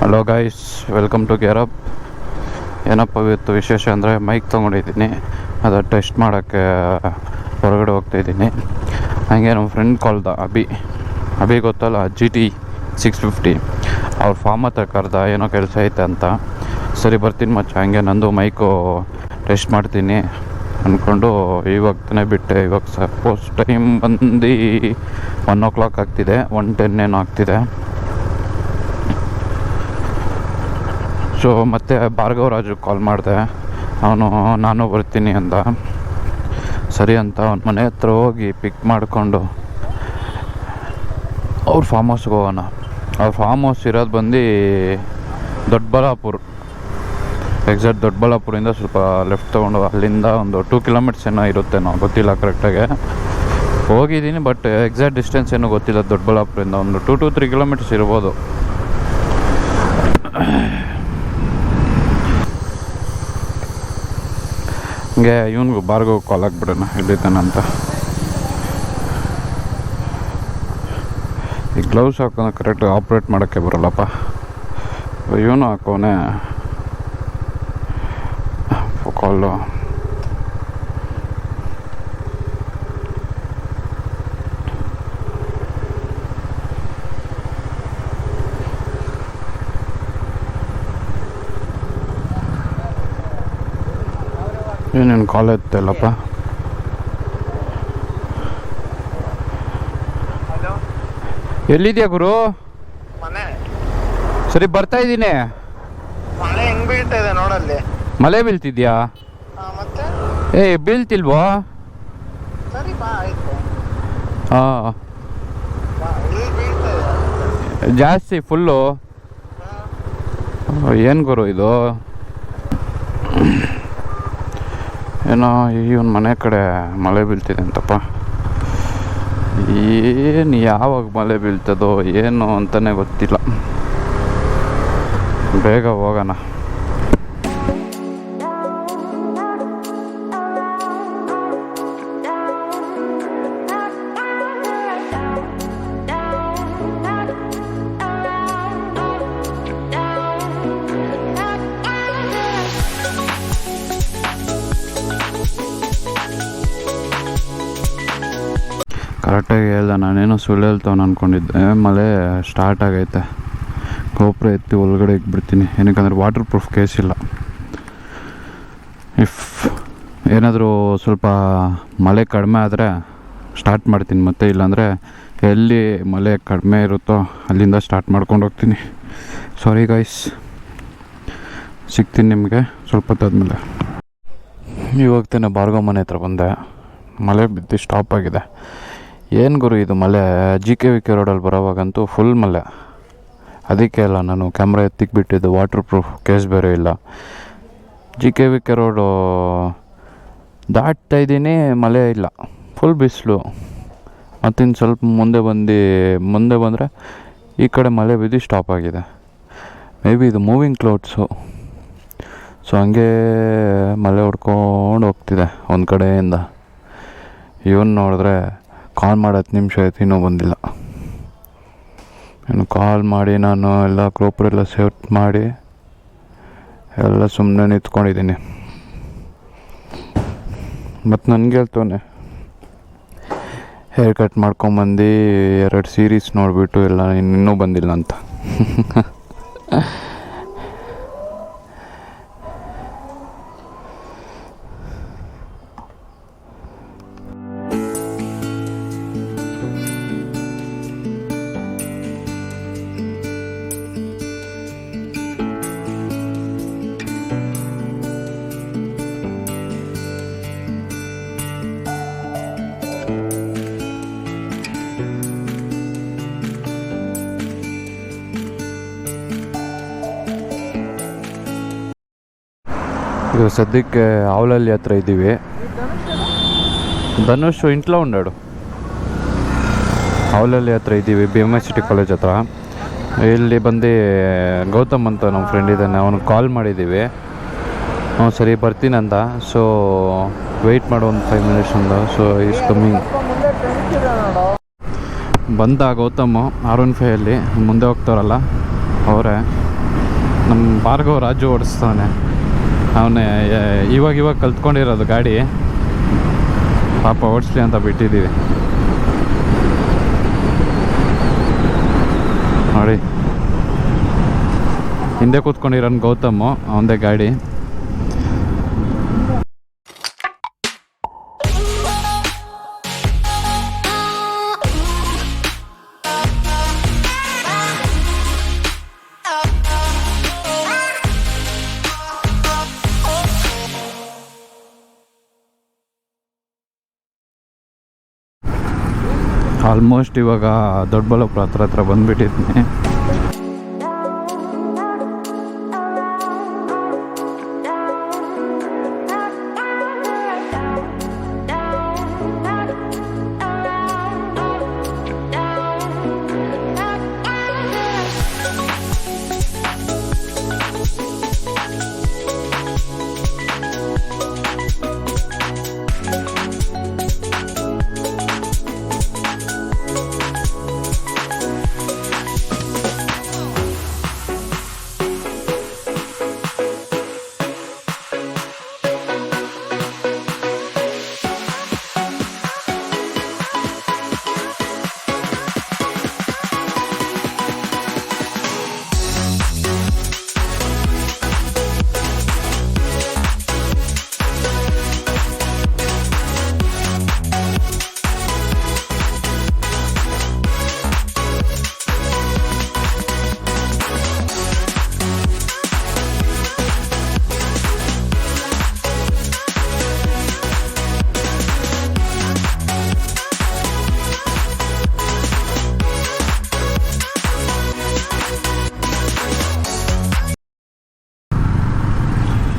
Hello guys, welcome to gear up. ಏನಪ್ಪ ಇವತ್ತು ವಿಶೇಷ ಅಂದರೆ ಮೈಕ್ ತೊಗೊಂಡಿದ್ದೀನಿ. ಅದು ಟೆಸ್ಟ್ ಮಾಡೋಕ್ಕೆ ಹೊರಗಡೆ ಹೋಗ್ತಾಯಿದ್ದೀನಿ. ಹಾಗೆ ನಮ್ಮ ಫ್ರೆಂಡ್ ಕಾಲ್ದ ಅಭಿ ಗೊತ್ತಲ್ಲ, GT650. ಅವ್ರ ಫಾರ್ಮ್ ಹತ್ರ ಕರೆದ, ಏನೋ ಕೆಲಸ ಐತೆ ಅಂತ. ಸರಿ ಬರ್ತೀನಿ ಮಚ್ಚ, ಹಂಗೆ ನಂದು ಮೈಕು ಟೆಸ್ಟ್ ಮಾಡ್ತೀನಿ ಅಂದ್ಕೊಂಡು ಇವಾಗ ತಾನೇ ಬಿಟ್ಟೆ. ಇವಾಗ ಸಪೋಸ್ ಟೈಮ್ ಬಂದು 1 o'clock ಆಗ್ತಿದೆ, 1:10 ಏನೋ ಆಗ್ತಿದೆ. ಸೊ ಮತ್ತೆ ಭಾರ್ಗವರಾಜು ಕಾಲ್ ಮಾಡಿದೆ. ನಾನು ಬರ್ತೀನಿ ಅಂದ. ಸರಿ ಅಂತ ಅವ್ನ ಮನೆ ಹತ್ರ ಹೋಗಿ ಪಿಕ್ ಮಾಡಿಕೊಂಡು ಅವ್ರ ಫಾರ್ಮ್ ಹೌಸ್ಗೆ ಹೋಗೋಣ. ಅವ್ರ ಫಾರ್ಮ್ ಹೌಸ್ ಇರೋದು ಬಂದು ದೊಡ್ಡಬಳ್ಳಾಪುರ. ಎಕ್ಸಾಕ್ಟ್ ದೊಡ್ಡಬಳ್ಳಾಪುರಿಂದ ಸ್ವಲ್ಪ ಲೆಫ್ಟ್ ತೊಗೊಂಡು ಅಲ್ಲಿಂದ ಒಂದು 2 kilometers ಏನೋ ಇರುತ್ತೆ, ನಾವು ಗೊತ್ತಿಲ್ಲ ಕರೆಕ್ಟಾಗಿ. ಹೋಗಿದ್ದೀನಿ ಬಟ್ ಎಕ್ಸಾಕ್ಟ್ ಡಿಸ್ಟೆನ್ಸ್ ಏನೂ ಗೊತ್ತಿಲ್ಲ. ದೊಡ್ಡಬಳ್ಳಾಪುರಿಂದ ಒಂದು 2 to 3 kilometers ಇರ್ಬೋದು. ಹಂಗೆ ಇವನಿಗೂ ಭಾರ್ಗವ್ ಕಾಲ್ ಆಗಿಬಿಡೋಣ ಎಲ್ಲಿದ್ದಾನಂತ. ಈ ಗ್ಲೌಸ್ ಹಾಕೊಂಡು ಕರೆಕ್ಟಾಗಿ ಆಪ್ರೇಟ್ ಮಾಡೋಕ್ಕೆ ಬರೋಲ್ಲಪ್ಪ. ಇವನು ಹಾಕೋನೆ ಕಾಲು. ಏನೇನು ಕಾಲ್ ಎತ್ತಲ್ಲಪ್ಪ. ಎಲ್ಲಿದ್ಯಾ ಗುರು? ಸರಿ ಬರ್ತಾ ಇದ್ದೀನಿ. ಮಳೆ ಹೆಂಗ್ ಬೀಳ್ತಾ ಇದೆ ನೋಡಲ್ಲಿ. ಮಳೆ ಬೀಳ್ತಿದ್ಯಾ? ಮತ್ತೆ ಬೀಳ್ತಿಲ್ವೋ? ಸರಿ ಬಾ, ಆಯ್ತು. ಹಾಂ, ಇಲ್ಲಿ ಬೀಳ್ತಾ ಇದೆ ಜಾಸ್ತಿ ಫುಲ್ಲು. ಏನು ಗುರು ಇದು? ಏನೋ ಇವನ್ ಮನೆ ಕಡೆ ಮಳೆ ಬೀಳ್ತಿದೆ ಅಂತಪ್ಪ. ಏನು ಯಾವಾಗ ಮಳೆ ಬೀಳ್ತದೋ ಏನು ಅಂತಲೇ ಗೊತ್ತಿಲ್ಲ. ಬೇಗ ಹೋಗೋಣ. ಕರೆಕ್ಟಾಗಿ ಹೇಳ್ದೆ, ನಾನೇನೋ ಸುಳ್ಳು ಹೇಳ್ತಾವನು ಅಂದ್ಕೊಂಡಿದ್ದೆ. ಮಳೆ ಸ್ಟಾರ್ಟ್ ಆಗೈತೆ. GoPro ಎತ್ತಿ ಒಳಗಡೆ ಇಕ್ಬಿಡ್ತೀನಿ, ಏನಕ್ಕಂದ್ರೆ ವಾಟರ್ ಪ್ರೂಫ್ ಕೇಸ್ ಇಲ್ಲ. ಇಫ್ ಏನಾದರೂ ಸ್ವಲ್ಪ ಮಳೆ ಕಡಿಮೆ ಆದರೆ ಸ್ಟಾರ್ಟ್ ಮಾಡ್ತೀನಿ, ಮತ್ತೆ ಇಲ್ಲಾಂದರೆ ಎಲ್ಲಿ ಮಳೆ ಕಡಿಮೆ ಇರುತ್ತೋ ಅಲ್ಲಿಂದ ಸ್ಟಾರ್ಟ್ ಮಾಡ್ಕೊಂಡು ಹೋಗ್ತೀನಿ. ಸಾರಿ ಗೈಸ್, ಸಿಗ್ತೀನಿ ನಿಮಗೆ ಸ್ವಲ್ಪ ಹೊತ್ತಾದ್ಮೇಲೆ. ಇವಾಗ ತಾನೆ ಭಾರ್ಗವ ಮನೆ ಹತ್ರ ಬಂದೆ. ಮಳೆ ಬಿದ್ದು ಸ್ಟಾಪ್ ಆಗಿದೆ. ಏನು ಗುರು ಇದು ಮಳೆ? GKVK ರೋಡಲ್ಲಿ ಬರೋವಾಗಂತೂ ಫುಲ್ ಮಳೆ. ಅದಕ್ಕೆ ಅಲ್ಲ ನಾನು ಕ್ಯಾಮ್ರಾ ಎತ್ತಿಗೆ ಬಿಟ್ಟಿದ್ದು, ವಾಟರ್ ಪ್ರೂಫ್ ಕೇಸ್ ಬೇರೆ ಇಲ್ಲ. GKVK ರೋಡು ದಾಟ್ತಾ ಇದ್ದೀನಿ, ಮಳೆ ಇಲ್ಲ, ಫುಲ್ ಬಿಸಿಲು. ಮತ್ತಿನ್ನು ಸ್ವಲ್ಪ ಮುಂದೆ ಬಂದರೆ ಈ ಕಡೆ ಮಳೆ ಬಿದ್ದು ಸ್ಟಾಪ್ ಆಗಿದೆ. ಮೇ ಬಿ ಇದು ಮೂವಿಂಗ್ ಕ್ಲೌಡ್ಸು. ಸೊ ಹಂಗೆ ಮಳೆ ಹೊಡ್ಕೊಂಡು ಹೋಗ್ತಿದೆ ಒಂದು ಕಡೆಯಿಂದ. ಇವನು ನೋಡಿದ್ರೆ ಕಾಲ್ ಮಾಡಿ 10 ನಿಮಿಷ ಆಯ್ತು, ಇನ್ನೂ ಬಂದಿಲ್ಲ. ಇನ್ನು ಕಾಲ್ ಮಾಡಿ ನಾನು ಎಲ್ಲ GoPro ಎಲ್ಲ ಸೆಟ್ ಮಾಡಿ ಎಲ್ಲ ಸುಮ್ಮನೆ ನಿಂತ್ಕೊಂಡಿದ್ದೀನಿ. ಮತ್ತು ನನಗೆ ಹೇಳ್ತವನೆ ಹೇರ್ ಕಟ್ ಮಾಡ್ಕೊಂಬಂದು 2 ಸೀರೀಸ್ ನೋಡಿಬಿಟ್ಟು ಎಲ್ಲ ಇನ್ನೂ ಬಂದಿಲ್ಲ ಅಂತ. ಈಗ ಸದ್ಯಕ್ಕೆ ಆವಲಲ್ಲಿ ಹತ್ರ ಇದ್ದೀವಿ. ಧನುಷ್ ಇಂಟ್ಲ ಉಂಡಾಡು. ಆವಲಲ್ಲಿ ಹತ್ರ ಇದ್ದೀವಿ, BMSCT ಕಾಲೇಜ್ ಹತ್ರ. ಇಲ್ಲಿ ಬಂದು ಗೌತಮ್ ಅಂತ ನಮ್ಮ ಫ್ರೆಂಡ್ ಇದ್ದಾನೆ, ಅವನಿಗೆ ಕಾಲ್ ಮಾಡಿದ್ದೀವಿ. ಸರಿ ಬರ್ತೀನಂದ. ಸೊ ವೆಯ್ಟ್ ಮಾಡೋ ಒಂದು 5 minutes ಅಂದ. So is coming. ಬಂದ ಗೌತಮ್ R15 ಮುಂದೆ ಹೋಗ್ತಾರಲ್ಲ ಅವರೇ. ನಮ್ಮ ಭಾರ್ಗವ್ ರಾಜು ಓಡಿಸ್ತಾನೆ. ಅವನೇ ಇವಾಗ ಕಲ್ತ್ಕೊಂಡಿರೋದು ಗಾಡಿ. ಪಾಪ ಓಡಿಸ್ಲಿ ಅಂತ ಬಿಟ್ಟಿದ್ದೀವಿ. ನೋಡಿ ಹಿಂದೆ ಕೂತ್ಕೊಂಡಿರೋನು ಗೌತಮ್, ಅವನದೇ ಗಾಡಿ. ಆಲ್ಮೋಸ್ಟ್ ಇವಾಗ ದೊಡ್ಡಬಳ್ಳಾಪುರ ಹತ್ರ ಬಂದುಬಿಟ್ಟಿದ್ದೀನಿ.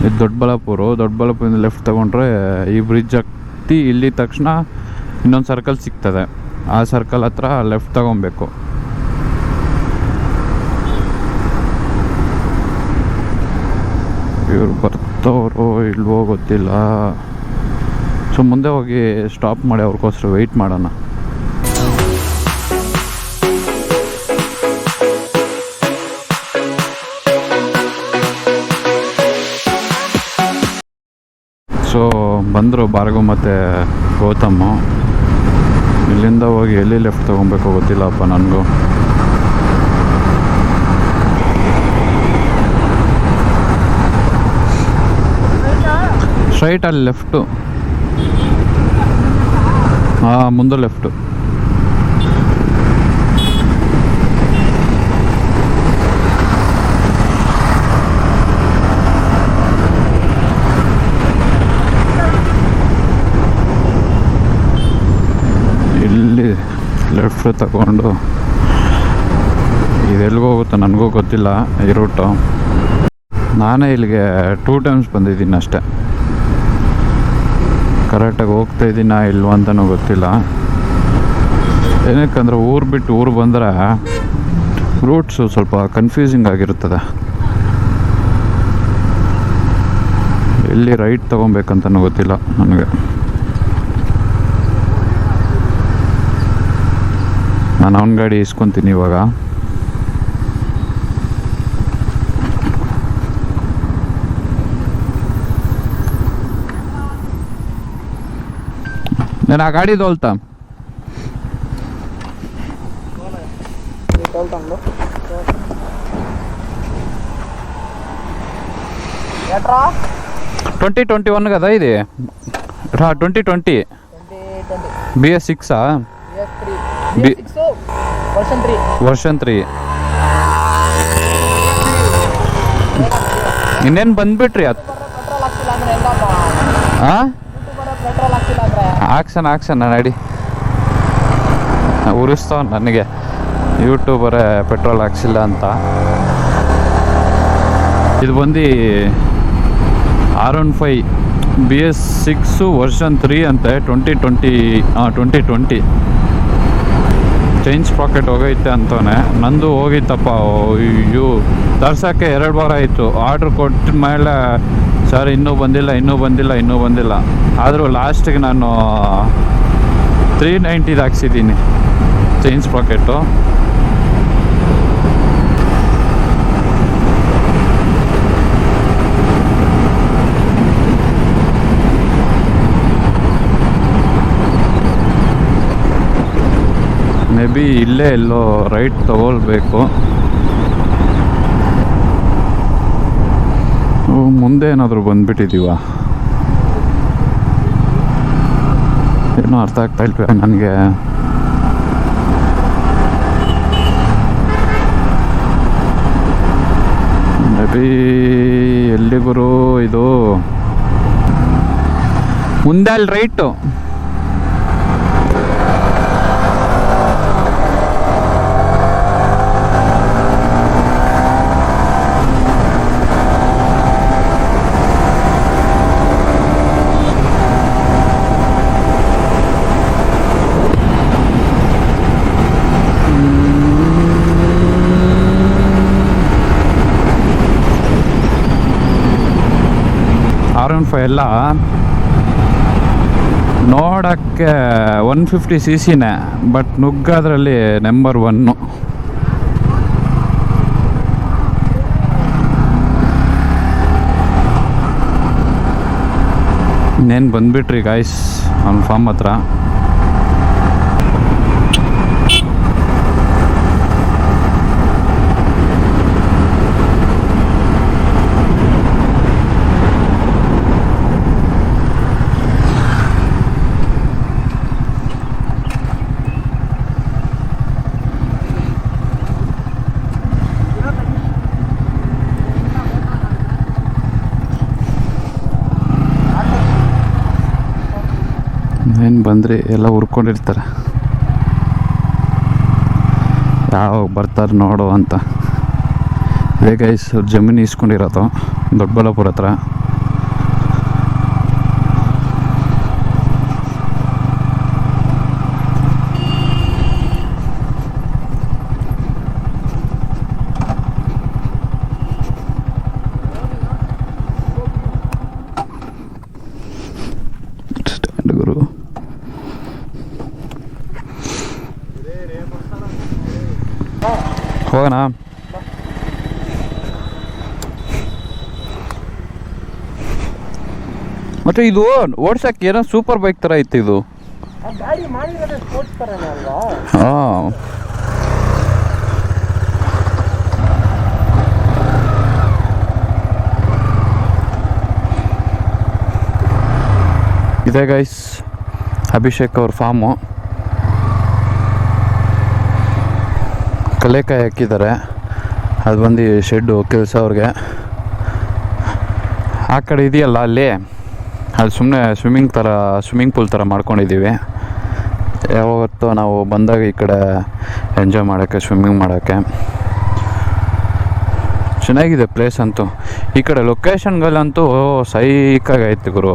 ಇದು ದೊಡ್ಡಬಳ್ಳಾಪುರದಿಂದ ಲೆಫ್ಟ್ ತೊಗೊಂಡ್ರೆ ಈ ಬ್ರಿಡ್ಜ್ ಹತ್ತಿ ಇಲ್ಲಿ ತಕ್ಷಣ ಇನ್ನೊಂದು ಸರ್ಕಲ್ ಸಿಗ್ತದೆ. ಆ ಸರ್ಕಲ್ ಹತ್ರ ಲೆಫ್ಟ್ ತಗೊಬೇಕು. ಇವ್ರು ಬರ್ತವ್ರೋ ಇಲ್ವೋ ಗೊತ್ತಿಲ್ಲ. ಸೊ ಮುಂದೆ ಹೋಗಿ ಸ್ಟಾಪ್ ಮಾಡಿ ಅವ್ರಿಗೋಸ್ಕರ ವೆಯ್ಟ್ ಮಾಡೋಣ. ಸೊ ಬಂದರು ಭಾರ್ಗವ್ ಮತ್ತು ಗೌತಮ್. ಇಲ್ಲಿಂದ ಹೋಗಿ ಎಲ್ಲಿ ಲೆಫ್ಟ್ ತೊಗೊಬೇಕು ಗೊತ್ತಿಲ್ಲಪ್ಪ ನನಗೂ. ಸ್ಟ್ರೈಟ್ ಅಲ್ಲಿ ಲೆಫ್ಟು. ಹಾಂ ಮುಂದೆ ಲೆಫ್ಟು. ಇಲ್ಲಿ ಲೆಫ್ಟ್ ತಗೊಂಡು ಇದೆಲ್ಲಿಗೆ ಹೋಗುತ್ತೆ ನನಗೂ ಗೊತ್ತಿಲ್ಲ ಈ ರೂಟು. ನಾನೇ ಇಲ್ಲಿಗೆ 2 ಟೈಮ್ಸ್ ಬಂದಿದ್ದೀನಿ ಅಷ್ಟೆ. ಕರೆಕ್ಟಾಗಿ ಹೋಗ್ತಾ ಇದ್ದೀನಾ ಇಲ್ವ ಅಂತಲೂ ಗೊತ್ತಿಲ್ಲ. ಏನಕ್ಕಂದ್ರೆ ಊರು ಬಿಟ್ಟು ಊರು ಬಂದರೆ ರೂಟ್ಸು ಸ್ವಲ್ಪ ಕನ್ಫ್ಯೂಸಿಂಗ್ ಆಗಿರುತ್ತದೆ. ಎಲ್ಲಿ ರೈಟ್ ತೊಗೊಬೇಕಂತನೂ ಗೊತ್ತಿಲ್ಲ ನನಗೆ. ನಾನು ಅವನ ಗಾಡಿ ಇಸ್ಕೊತೀನಿ ಇವಾಗ. నేను ఆ గాడి తోలుతా. ఎట్రా 2021 కదా ఇది? 2020 BS6 ವರ್ಷನ್ 3 ಇನ್ನೇನು ಬಂದ್ಬಿಟ್ರಿ ಅದು? ಹಾಂ ಹಾಕ್ಸಣ ನಡಿ. ಉರಿಸ್ತಾವ ನನಗೆ ಯೂಟ್ಯೂಬರೇ ಪೆಟ್ರೋಲ್ ಹಾಕ್ಸಿಲ್ಲ ಅಂತ. ಇದು ಬಂದು R15 BS6 ವರ್ಷನ್ 3 ಅಂತೆ. 2020 ಚೈನ್ ಸ್ಪ್ರಾಕೆಟ್ ಹೋಗೈತೆ ಅಂತವೇ. ನಂದು ಹೋಗಿತ್ತಪ್ಪ. ಅಯ್ಯೋ ತರ್ಸೋಕ್ಕೆ 2 ವಾರ ಆಯಿತು. ಆರ್ಡ್ರ್ ಕೊಟ್ಟ ಮೇಲೆ ಸರ್ ಇನ್ನೂ ಬಂದಿಲ್ಲ. ಆದರೂ ಲಾಸ್ಟಿಗೆ ನಾನು 390 ಹಾಕ್ಸಿದ್ದೀನಿ ಚೈನ್ ಸ್ಪ್ರಾಕೆಟು. ಬಿ ಇಲ್ಲೇ ಎಲ್ಲೋ ರೈಟ್ ತಗೊಳ್ಬೇಕು. ಮುಂದೆ ಏನಾದರೂ ಬಂದುಬಿಟ್ಟಿದ್ದೀವ ಏನೂ ಅರ್ಥ ಆಗ್ತಾ ಇಲ್ಲ ನನಗೆ. ಮೇ ಬಿ ಎಲ್ಲಿ ಗುರು ಇದು? ಮುಂದೆ ಅಲ್ಲಿ ರೈಟು. R15 ಎಲ್ಲ ನೋಡೋಕ್ಕೆ 150 cc ಬಟ್ ನುಗ್ಗೋದ್ರಲ್ಲಿ ನಂಬರ್ 1. ಇನ್ನೇನು ಬಂದುಬಿಟ್ರಿ ಗಾಯ್ಸ್ ಅವ್ನ ಫಾರ್ಮ್ ಹತ್ರ. ಏನು ಬಂದ್ರಿ ಎಲ್ಲ ಹುರ್ಕೊಂಡಿರ್ತಾರೆ, ಯಾವಾಗ ಬರ್ತಾರೆ ನೋಡು ಅಂತ. ಇದೇ ಗೈಸ್ ಜಮೀನು ಇಸ್ಕೊಂಡಿರೋದು ದೊಡ್ಡಬಳ್ಳಾಪುರ ಹತ್ರ. ಗುರು ಹೋಗೋಣ. ಮತ್ತೆ ಇದು ಓಡ್ಸಕ್ಕೆ ಏನೋ ಸೂಪರ್ ಬೈಕ್ ಥರ ಇತ್ತು ಇದು. ಹಾಂ, ಇದೆ ಗೈಸ್ ಅಭಿಷೇಕ್ ಅವ್ರ ಫಾರ್ಮು. ಕಲೆಕಾಯಿ ಹಾಕಿದ್ದಾರೆ, ಅದು ಬಂದು ಶೆಡ್ಡು ಕೆಲಸ ಅವ್ರಿಗೆ. ಆ ಕಡೆ ಇದೆಯಲ್ಲ ಅಲ್ಲಿ, ಅದು ಸುಮ್ಮನೆ ಸ್ವಿಮ್ಮಿಂಗ್ ಪೂಲ್ ಥರ ಮಾಡ್ಕೊಂಡಿದ್ದೀವಿ. ಯಾವತ್ತೂ ನಾವು ಬಂದಾಗ ಈ ಕಡೆ ಎಂಜಾಯ್ ಮಾಡೋಕ್ಕೆ, ಸ್ವಿಮ್ಮಿಂಗ್ ಮಾಡೋಕ್ಕೆ ಚೆನ್ನಾಗಿದೆ ಪ್ಲೇಸ್ ಅಂತೂ. ಈ ಕಡೆ ಲೊಕೇಶನ್ಗಳಂತೂ ಸೈಕಾಗೈತೆ ಗುರು.